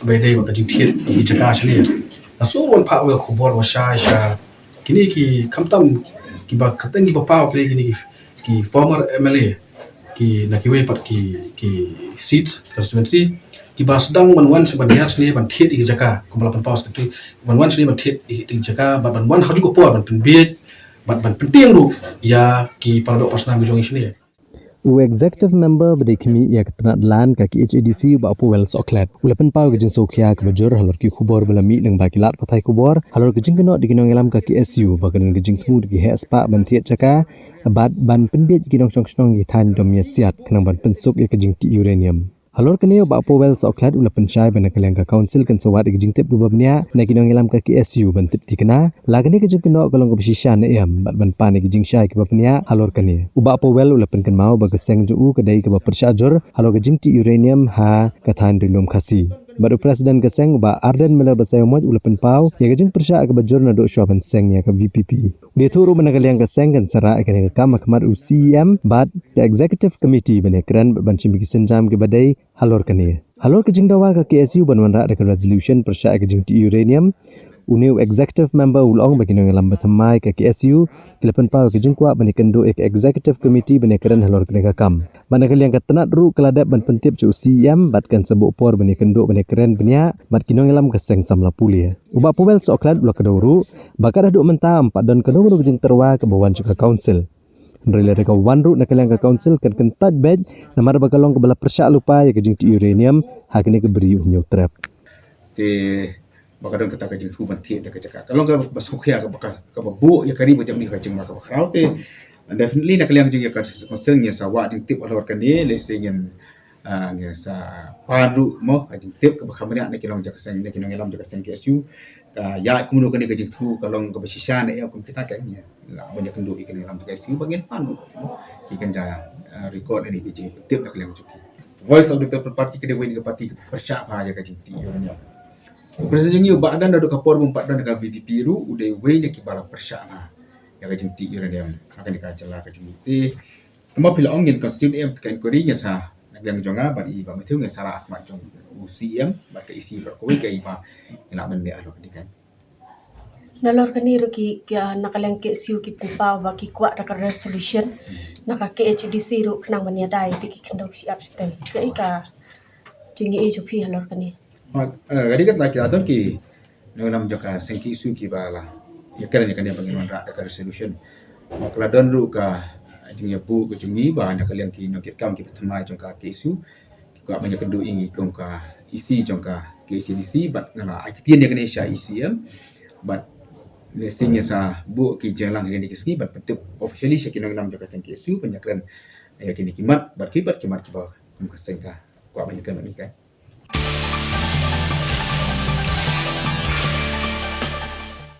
bede ba kajing thiet hi chaka chali so ron pha we khubor wa sha kini ki khamtam ki ba khatang ki ba pa kini ki former MLA ki na ki we pat ki seats constituency ki ba sedang ban seban yar sini ban thiet hi jaka kumala pan paus ki ban sini ban thiet hi jaka ban haju ko po ban penbiet ban penting ru ya ki parado pasna mi jong sini executive member bedekmi ya ketna lan ka ki HADC ba apu well soklet ulapan pau gejin sokhya ke bajur halor ki khubor belami nang ba kilat pathai khubor halor gejin keno dikinong elam ka ki SU ba kan gejin thu gi hespa ban thiet chaka bat ban penbiet ginong chong gi than dom ya siat kanang ban pensuk ya gejin ti uranium halor kene ba apu well soklet ulapan chai ban kaleng ka council kan sawat gejin tip babnya na ginong elam ka ki SU ban tip tikna lagane gejin keno kolong ko bisisha na em bat ban pan gejin shai ki babnya halor kene uba apu well ulapan kan mau ba keseng ju kedai ke ba persyajur halor gejin ti uranium ha kathan rilum khasi baru presiden keseng ba arden mela basai moj ulapan pau ya gejing persya ke bajur na do syaban seng ya ke VPP dia turu menagal yang keseng kan sara ke kam khmar UCM bat the executive committee bene kran ban chimbi senjam ke badai halor kane halor kejing dawa ke KSU banwan ra ke resolution persya ke jing ti uranium Uniu executive member ulong bagi nang lam bathamai ke KSU kilapan pau ke jingkwa bani kendo ek executive committee bani keren halor kene kam bani kalian katanat ru keladap ban pentip cu CM bat kan sebuk por bani kendo bani keren bania bat kinong lam keseng samla pulia uba pobel soklat ula keduru bakar duk mentam pat don kendo ke jing terwa ke bawan juga council Nrila reka wanru na kalian ke council kan kentat bed namar bakalong ke bala persyak lupa ya ke jing ti uranium hakini ke beri unyu trap bakadon kata kajing tu mati tak cakap kalau ke basukya ke babu ya kari macam ni kajing mak bakrau te definitely nak kalian juga concern nya sawa jing tip alor kan ni lesingen nya sa padu mo kajing tip ke bakhamnya nak kilong jak seng nak kilong elam jak seng KSU ya kemudian kan kajing tu kalau ke basisha nak ya kita kan nya lah banyak kendu ikan elam KSU bagian panu ikan ja record ini kajing tip nak kalian cuki voice of the people party ke dewan ke parti persyak pa ya kajing ti orangnya Presiden yu badan dah kapor mempat dan dekat VVP ru udah wei nak kibala persana yang kajing ti uranium akan dikacala kajing ti cuma bila ongin constituent em tekan korinya sa nak yang jonga bari ba meteu ngai sara mak jong UCM ba ke isi ro ko kai ba ina men dia alo dikan nalor kani ro ki nakaleng ke siu ki pupa ba ki kwa ra resolution naka ke HDC ru knang mania dai pi ki kendok si upstate kai ka jingi e jupi halor kani gadi kat nak adon ki nam joka sengki isu ki bala ya kan dia bagaimana rak dekat resolution makla don ru ka jing ya pu ke jungi ba nak kalian ki nak kam ki pertama jongka ke isu ko banyak kendu ingi kong ka isi jongka ke HDC bat ngana akitian dia kena sya ICM bat lesingnya sa bu ki jalang ngani kiski bat petip officially syakin nam joka sengki isu banyak kan ya kini kimat bat kimat ki ba kum ka sengka ko banyak kan ni kan